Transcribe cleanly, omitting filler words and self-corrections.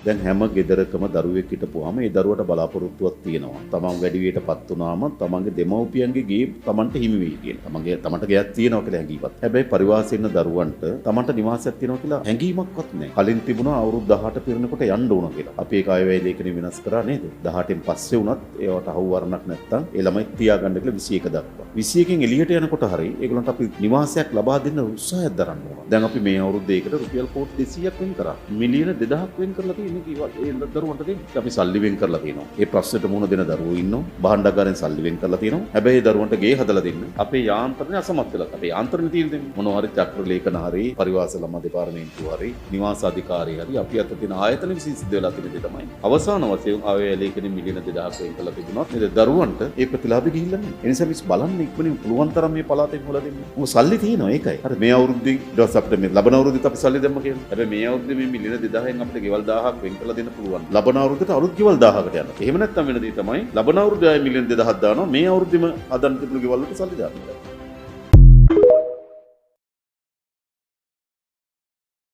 දැන් හැම ගෙදරකම දරුවෙක් හිටපුවාම ඒ දරුවට බලාපොරොත්තුවක් තියෙනවා. තමන් වැඩි වියටපත් වුණාම තමන්ගේ දෙමව්පියන්ගේ ගේ තමන්ට හිමි වෙයි කියලා. තමන්ට ගයක් තියෙනවා කියලා හැඟීමක්. හැබැයි පරිවාසයෙන් ඉන්න දරුවන්ට තමන්ට නිවාසයක් තියෙනවා කියලා හැඟීමක්වත් නැහැ. කලින් තිබුණා අවුරුදු 18 පිරෙනකොට යන්න ඕන කියලා. අපි ඒක ආයෙ ලේඛනේ වෙනස් කරා නේද? 18න් පස්සේ වුණත් ඒවට අහුවරණක් නැත්තම් ඒ ළමයි තියාගන්න කියලා 21 දක්වා. 21කින් එළියට යනකොට හරි ඒගොල්ලන්ට අපි නිවාසයක් ලබා දෙන්න උත්සාහයක් දරන්න ඕන. දැන් අපි මේ අවුරුද්දේකට රුපියල් කෝටි 200ක් වෙන් කරා. මිලියන 2000ක් වෙන් කරලා තියෙන්නේ කිව්වා. ඒ දරුවන්ට දෙන්න අපි සල්ලි වෙන් කරලා තියෙනවා. ඒ ප්‍රශ්නෙට මුහුණ දෙන දරුවෝ ඉන්නවා. භාණ්ඩාගාරෙන් සල්ලි වෙන් කරලා තියෙනවා. හැබැයි ඒ දරුවන්ට ගේ හදලා දෙන්න අපේ යාන්ත්‍රණය අසමත් වෙලා. අපේ යාන්ත්‍රණය තියෙන දෙන්නේ මොනවා හරි චක්‍ර ලේඛන හරි පරිවාස ළමා දෙපාර්තමේන්තුව හරි නිවාස අධිකාරිය හරි අපි අත තියෙන ආයතන විසින් සිද්ධ වෙලා තියෙන දේ තමයි. අවසාන වශයෙන් ආවේ ලේඛනේ මිලියන 2000ක් වෙන් කරලා තිබුණා. නේද? දරුවන්ට ඒ ප්‍රතිලාභي ගිහිල්ලා නැහැ. ඒ නිසා මිස් බලන්න ඉක්මනින් පුළුවන් තරම් මේ පළාතෙන් හොලා දෙන්න. මොකද සල්ලි තියෙනවා ඒකයි. හරි මේ අවුරුද්දේ ඊට පස්සේ අපිට මේ ලබන අවුරුද්දේත් අපි සල්ලි දෙන්න කියලා. හැබැයි මේ අවුරුද්දේ මේ මිලියන 2000න් අපිට ගෙවල් 1000ක් වෙන් කරලා දෙන්න පුළුවන්. ලබන අවුරුද්දට අලුත් ගෙවල් 1000කට යනවා. එහෙම නැත්නම් වෙන දේ තමයි ලබන අවුරුද්දේ ආයේ මිලියන 2000ක් දානවා. මේ අවුරුද්දේම හදන්න තිබුණු ගෙවල් වලට සල්ලි දානවා.